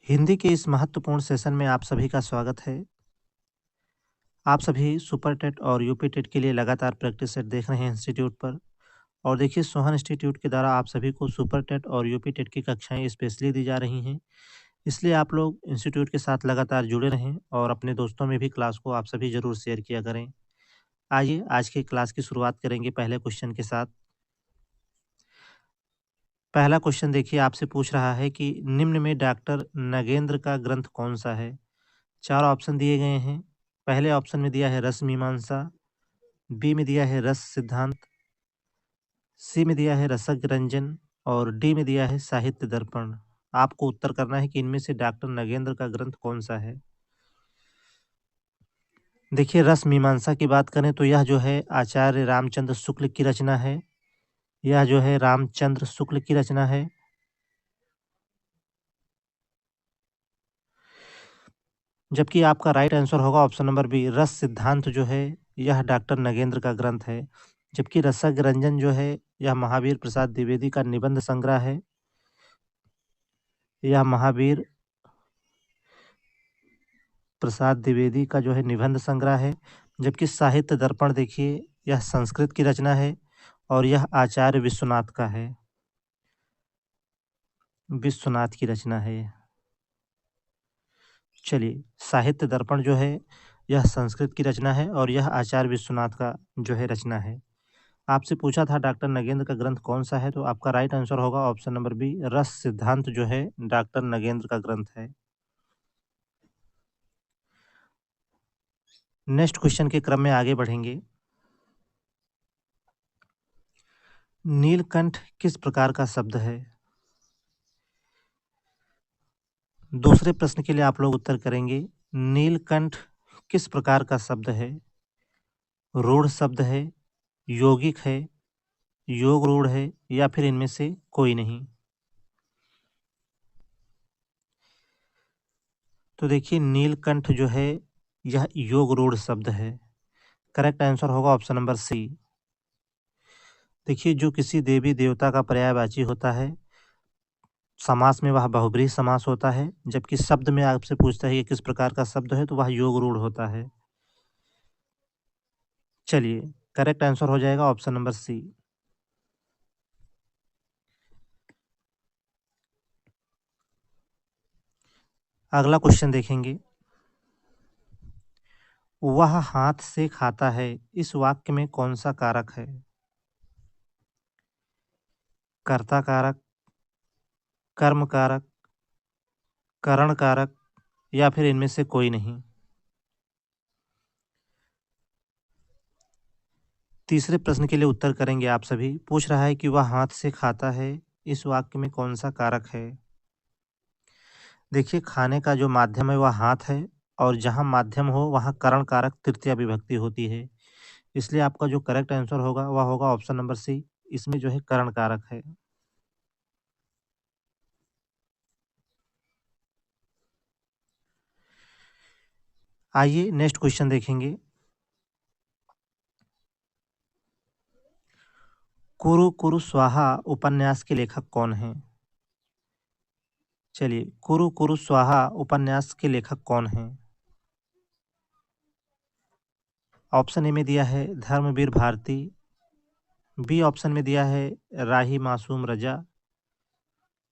हिंदी के इस महत्वपूर्ण सेशन में आप सभी का स्वागत है। आप सभी सुपर टेट और यूपी टेट के लिए लगातार प्रैक्टिस सेट देख रहे हैं इंस्टीट्यूट पर। और देखिए, सोहन इंस्टीट्यूट के द्वारा आप सभी को सुपर टेट और यूपी टेट की कक्षाएं स्पेशली दी जा रही हैं। इसलिए आप लोग इंस्टीट्यूट के साथ लगातार जुड़े रहें और अपने दोस्तों में भी क्लास को आप सभी ज़रूर शेयर किया करें। आइए आज की क्लास की शुरुआत करेंगे पहले क्वेश्चन के साथ। पहला क्वेश्चन देखिए, आपसे पूछ रहा है कि निम्न में डॉक्टर नगेंद्र का ग्रंथ कौन सा है? 4 ऑप्शन दिए गए हैं। पहले ऑप्शन में दिया है रस मीमांसा, बी में दिया है रस सिद्धांत, सी में दिया है रसज्ञ रंजन और डी में दिया है साहित्य दर्पण। आपको उत्तर करना है कि इनमें से डॉक्टर नगेंद्र का ग्रंथ कौन सा है। देखिए, रस मीमांसा की बात करें तो यह जो है आचार्य रामचंद्र शुक्ल की रचना है। यह जो है रामचंद्र शुक्ल की रचना है। जबकि आपका राइट आंसर होगा ऑप्शन नंबर बी, रस सिद्धांत जो है यह डॉक्टर नगेंद्र का ग्रंथ है। जबकि रसज्ञ रंजन जो है यह महावीर प्रसाद द्विवेदी का निबंध संग्रह है। यह महावीर प्रसाद द्विवेदी का जो है निबंध संग्रह है। जबकि साहित्य दर्पण देखिए, यह संस्कृत की रचना है और यह आचार्य विश्वनाथ का है। विश्वनाथ की रचना है यह। चलिए, साहित्य दर्पण जो है यह संस्कृत की रचना है और यह आचार्य विश्वनाथ का जो है रचना है। आपसे पूछा था डॉक्टर नगेंद्र का ग्रंथ कौन सा है, तो आपका राइट आंसर होगा ऑप्शन नंबर बी, रस सिद्धांत जो है डॉक्टर नगेंद्र का ग्रंथ है। नेक्स्ट क्वेश्चन के क्रम में आगे बढ़ेंगे। नीलकंठ किस प्रकार का शब्द है? दूसरे प्रश्न के लिए आप लोग उत्तर करेंगे। नीलकंठ किस प्रकार का शब्द है? रूढ़ शब्द है, यौगिक है, योग रूढ़ है या फिर इनमें से कोई नहीं? तो देखिए, नीलकंठ जो है यह योग रूढ़ शब्द है। करेक्ट आंसर होगा ऑप्शन नंबर सी। देखिए, जो किसी देवी देवता का पर्यायवाची होता है, समास में वह बहुब्रीहि समास होता है। जबकि शब्द में आपसे पूछता है कि किस प्रकार का शब्द है, तो वह योग रूढ़ होता है। चलिए, करेक्ट आंसर हो जाएगा ऑप्शन नंबर सी। अगला क्वेश्चन देखेंगे। वह हाथ से खाता है, इस वाक्य में कौन सा कारक है? कर्ता कारक, कर्म कारक, करण कारक या फिर इनमें से कोई नहीं? तीसरे प्रश्न के लिए उत्तर करेंगे आप सभी। पूछ रहा है कि वह हाथ से खाता है, इस वाक्य में कौन सा कारक है? देखिए, खाने का जो माध्यम है वह हाथ है और जहाँ माध्यम हो वहाँ करण कारक तृतीया विभक्ति होती है। इसलिए आपका जो करेक्ट आंसर होगा वह होगा ऑप्शन नंबर सी। इसमें जो है करण कारक है। आइए नेक्स्ट क्वेश्चन देखेंगे। कुरु कुरु स्वाहा उपन्यास के लेखक कौन हैं? चलिए, कुरु कुरु स्वाहा उपन्यास के लेखक कौन हैं? ऑप्शन ए में दिया है धर्मवीर भारती, बी ऑप्शन में दिया है राही मासूम रजा,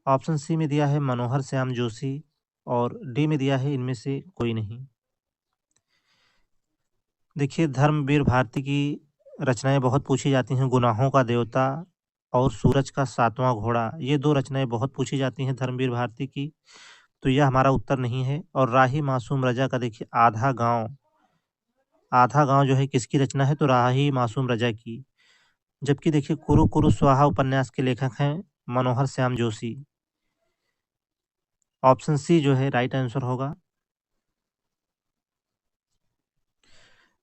ऑप्शन सी में दिया है मनोहर श्याम जोशी और डी में दिया है इनमें से कोई नहीं। देखिए, धर्मवीर भारती की रचनाएं बहुत पूछी जाती हैं। गुनाहों का देवता और सूरज का सातवां घोड़ा, ये 2 रचनाएं बहुत पूछी जाती हैं धर्मवीर भारती की। तो यह हमारा उत्तर नहीं है। और राही मासूम रजा का देखिए आधा गाँव जो है किसकी रचना है, तो राही मासूम रजा की। जबकि देखिए, कुरु कुरु स्वाहा उपन्यास के लेखक हैं मनोहर श्याम जोशी। ऑप्शन सी जो है राइट आंसर होगा।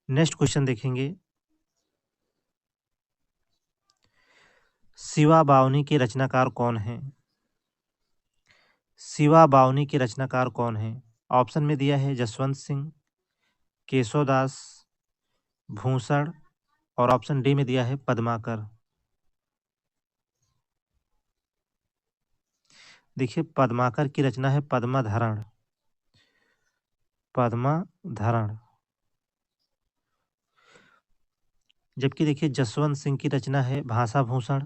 नेक्स्ट क्वेश्चन देखेंगे। शिवा बावनी के रचनाकार कौन हैं? शिवा बावनी के रचनाकार कौन हैं? ऑप्शन में दिया है जसवंत सिंह, केशवदास, भूषण और ऑप्शन डी में दिया है पद्माकर। देखिए पद्माकर की रचना है पद्मधरण। पद्मधरण। जबकि देखिए जसवंत सिंह की रचना है भाषाभूषण।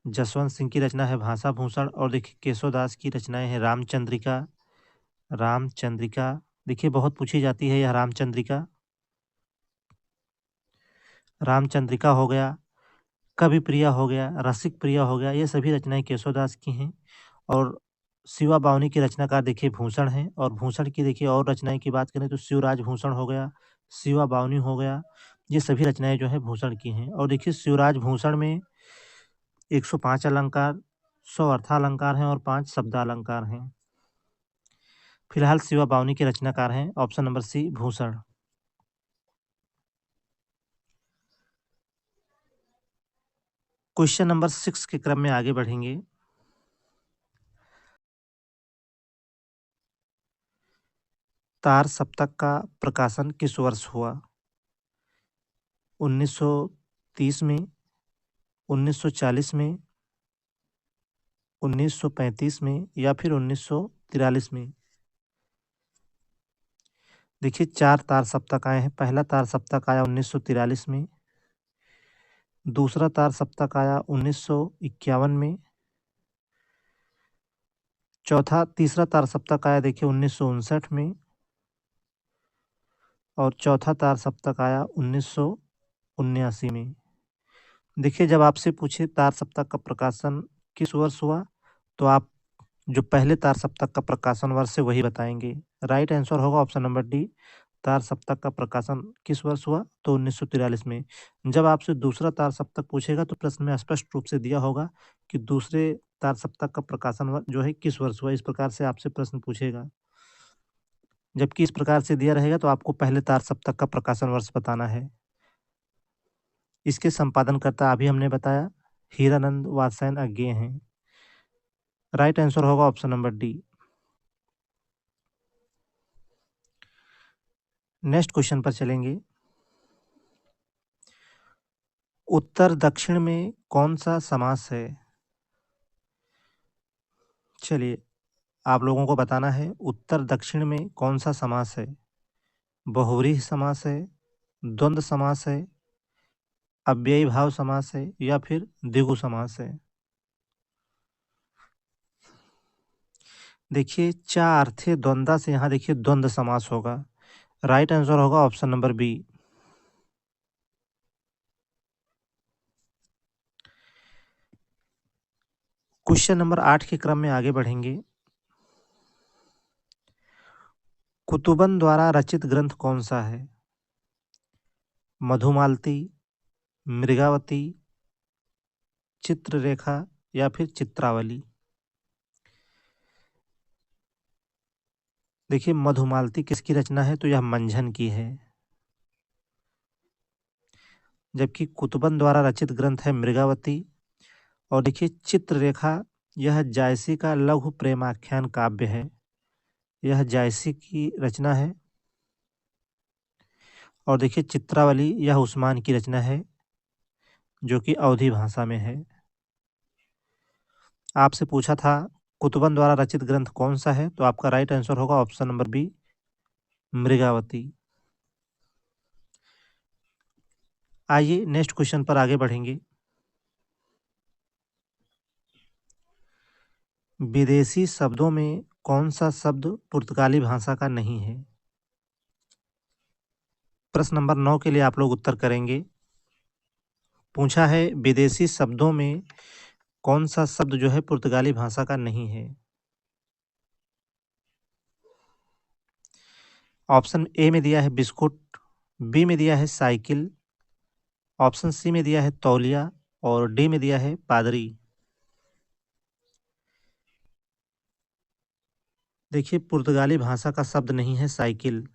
जसवंत सिंह की रचना है भाषाभूषण। और देखिए केशवदास की रचनाएं हैं रामचंद्रिका। रामचंद्रिका। देखिए बहुत पूछी जाती है यह रामचंद्रिका। रामचंद्रिका हो गया, कवि प्रिया हो गया, रसिक प्रिया हो गया, ये सभी रचनाएं केशवदास की हैं। और शिवा बावनी के रचनाकार देखिए भूषण हैं। और भूषण की देखिए और रचनाएं की बात करें तो शिवराज भूषण हो गया, शिवा बावनी हो गया, ये सभी रचनाएं जो है भूषण की हैं। और देखिए शिवराज भूषण में 105 अलंकार, 100 अर्थालंकार हैं और 5 शब्दालंकार हैं। फिलहाल शिवा बावनी के रचनाकार हैं option number C Bhushan. Question number 6 के क्रम में आगे बढ़ेंगे। तार सप्तक का प्रकाशन किस वर्ष हुआ? 1930 में, 1940 में, 1935 में या फिर 1943 में? देखिए 4 तार सप्तक आए हैं। पहला तार सप्तक आया 1943 में, दूसरा तार सप्तक आया 1951 में, तीसरा तार सप्तक आया देखिए 1959 में, और चौथा तार सप्तक आया 1979 में। देखिए जब आपसे पूछे तार सप्तक का प्रकाशन किस वर्ष हुआ, तो आप जो पहले तार सप्तक का प्रकाशन वर्ष है वही बताएंगे। राइट आंसर होगा ऑप्शन नंबर डी। तार सप्तक का प्रकाशन किस वर्ष हुआ, तो 1943 में। जब आपसे दूसरा तार सप्तक पूछेगा तो प्रश्न में स्पष्ट रूप से दिया होगा कि दूसरे तार सप्तक का प्रकाशन जो है किस वर्ष हुआ, इस प्रकार से आपसे प्रश्न पूछेगा। जबकि इस प्रकार से दिया रहेगा तो आपको पहले तार सप्तक का प्रकाशन वर्ष बताना है। इसके संपादनकर्ता अभी हमने बताया हीरानंद वात्स्यायन अज्ञेय हैं। राइट आंसर होगा option number D. Next question पर चलेंगे। उत्तर दक्षिण में कौन सा समास है? चलिए आप लोगों को बताना है उत्तर दक्षिण में कौन सा समास है। बहुव्रीहि समास है, द्वंद्व समास है, अव्ययी भाव समास है या फिर द्विगु समास है? देखिए चा अर्थे द्वंद्वा से यहाँ देखिए द्वंद्व समास होगा। राइट आंसर होगा option number B. Question number 8 के क्रम में आगे बढ़ेंगे। कुतुबन द्वारा रचित ग्रंथ कौन सा है? मधुमालती, मृगावती, चित्ररेखा या फिर चित्रावली? देखिए मधुमालती किसकी रचना है, तो यह मंझन की है। जबकि कुतुबन द्वारा रचित ग्रंथ है मृगावती। और देखिए चित्ररेखा यह जायसी का लघु प्रेमाख्यान काव्य है। यह जायसी की रचना है। और देखिए चित्रावली यह उस्मान की रचना है जो कि अवधी भाषा में है। आपसे पूछा था कुतुबन द्वारा रचित ग्रंथ कौन सा है, तो आपका राइट आंसर होगा ऑप्शन नंबर बी मृगावती। आइए नेक्स्ट क्वेश्चन पर आगे बढ़ेंगे। विदेशी शब्दों में कौन सा शब्द पुर्तगाली भाषा का नहीं है? प्रश्न नंबर 9 के लिए आप लोग उत्तर करेंगे। पूछा है विदेशी शब्दों में कौन सा शब्द जो है पुर्तगाली भाषा का नहीं है? ऑप्शन ए में दिया है बिस्कुट, बी में दिया है साइकिल, ऑप्शन सी में दिया है तौलिया और डी में दिया है पादरी। देखिए पुर्तगाली भाषा का शब्द नहीं है साइकिल।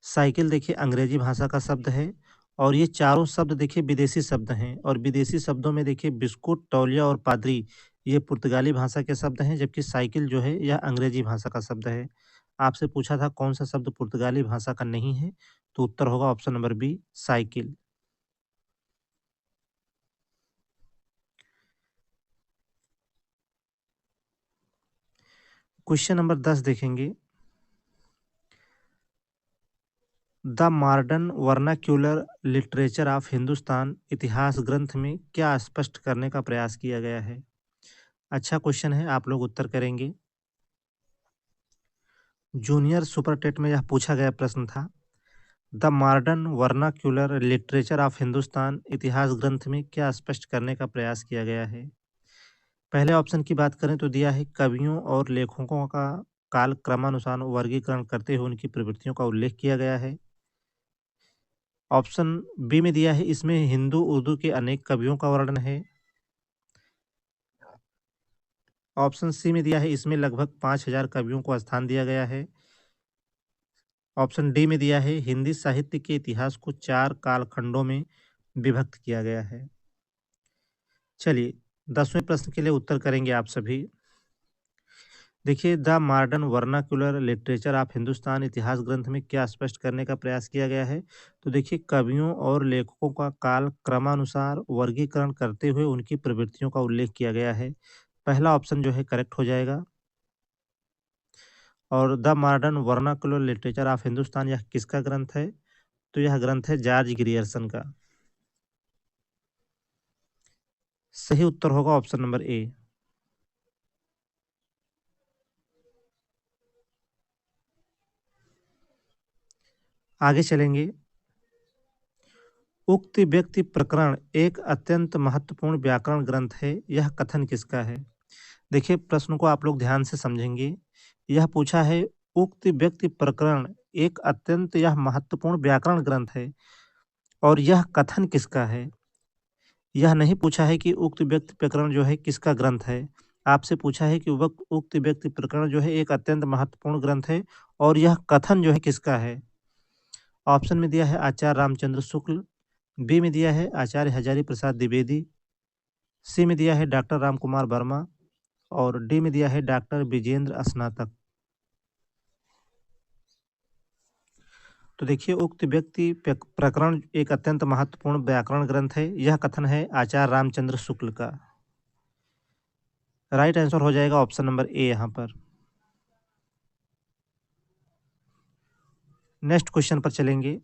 साइकिल देखिए अंग्रेजी भाषा का शब्द है। और ये चारों शब्द देखिए विदेशी शब्द हैं। और विदेशी शब्दों में देखिए बिस्कुट, तौलिया और पादरी ये पुर्तगाली भाषा के शब्द हैं, जबकि साइकिल जो है यह अंग्रेजी भाषा का शब्द है। आपसे पूछा था कौन सा शब्द पुर्तगाली भाषा का नहीं है, तो उत्तर होगा option number B cycle. Question number 10 देखेंगे। The modern vernacular literature of Hindustan इतिहास ग्रंथ में क्या स्पष्ट करने का प्रयास किया गया है? अच्छा क्वेश्चन है, आप लोग उत्तर करेंगे। जूनियर सुपर टेट में यह पूछा गया प्रश्न था। The modern vernacular literature of Hindustan इतिहास ग्रंथ में क्या स्पष्ट करने का प्रयास किया गया है? पहले ऑप्शन की बात करें तो दिया है कवियों और लेखकों का काल क्रमानुसार वर्गीकरण करते हुए उनकी प्रवृत्तियों का उल्लेख किया गया है। ऑप्शन बी में दिया है इसमें हिंदू उर्दू के अनेक कवियों का वर्णन है। ऑप्शन सी में दिया है इसमें लगभग 5000 कवियों को स्थान दिया गया है। ऑप्शन डी में दिया है हिंदी साहित्य के इतिहास को 4 कालखंडों में विभक्त किया गया है। चलिए 10वें प्रश्न के लिए उत्तर करेंगे आप सभी। देखिए the modern vernacular literature of Hindustan इतिहास ग्रंथ में क्या स्पष्ट करने का प्रयास किया गया है? तो देखिए कवियों और लेखकों का काल क्रमानुसार वर्गीकरण करते हुए उनकी प्रवृत्तियों का उल्लेख किया गया है। पहला ऑप्शन जो है करेक्ट हो जाएगा। और the modern vernacular literature of Hindustan यह किसका ग्रंथ है? तो यह ग्रंथ है जॉर्ज ग्रियर्सन का। सही उत्तर होगा ऑप्शन नंबर ए। आगे चलेंगे। उक्त व्यक्ति प्रकरण एक अत्यंत महत्वपूर्ण व्याकरण ग्रंथ है, यह कथन किसका है? देखिए प्रश्न को आप लोग ध्यान से समझेंगे। यह पूछा है उक्त व्यक्ति प्रकरण एक अत्यंत यह महत्वपूर्ण व्याकरण ग्रंथ है और यह कथन किसका है? यह नहीं पूछा है कि उक्त व्यक्ति प्रकरण जो है किसका ग्रंथ है। आपसे पूछा है कि वक्त उक्त व्यक्ति प्रकरण जो है एक अत्यंत महत्वपूर्ण ग्रंथ है और यह कथन जो है किसका है। ऑप्शन में दिया है आचार्य रामचंद्र शुक्ल, बी में दिया है आचार्य हजारी प्रसाद द्विवेदी, सी में दिया है डॉक्टर रामकुमार वर्मा और डी में दिया है डॉक्टर विजेंद्र स्नातक। तो देखिए उक्त व्यक्ति प्रकरण एक अत्यंत महत्वपूर्ण व्याकरण ग्रंथ है, यह कथन है आचार्य रामचंद्र शुक्ल का। राइट आंसर हो जाएगा ऑप्शन नंबर ए यहाँ पर। नेक्स्ट क्वेश्चन पर चलेंगे।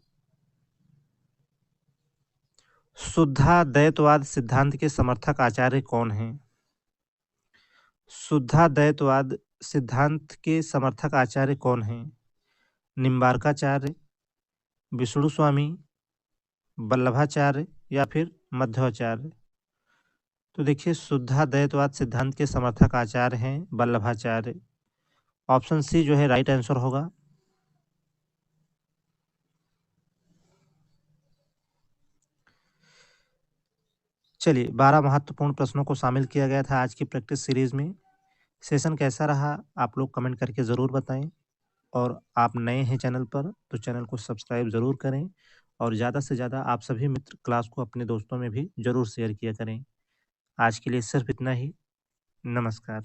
शुद्धाद्वैतवाद सिद्धांत के समर्थक आचार्य कौन हैं? शुद्धाद्वैतवाद सिद्धांत के समर्थक आचार्य कौन हैं? निम्बार्काचार्य, विष्णु स्वामी, वल्लभाचार्य या फिर मध्वाचार्य? तो देखिए शुद्धाद्वैतवाद सिद्धांत के समर्थक आचार्य हैं वल्लभाचार्य। ऑप्शन सी जो है राइट आंसर होगा। चलिए 12 महत्वपूर्ण प्रश्नों को शामिल किया गया था आज की प्रैक्टिस सीरीज में। सेशन कैसा रहा आप लोग कमेंट करके ज़रूर बताएं और आप नए हैं चैनल पर तो चैनल को सब्सक्राइब ज़रूर करें और ज़्यादा से ज़्यादा आप सभी मित्र क्लास को अपने दोस्तों में भी ज़रूर शेयर किया करें। आज के लिए सिर्फ इतना ही। नमस्कार।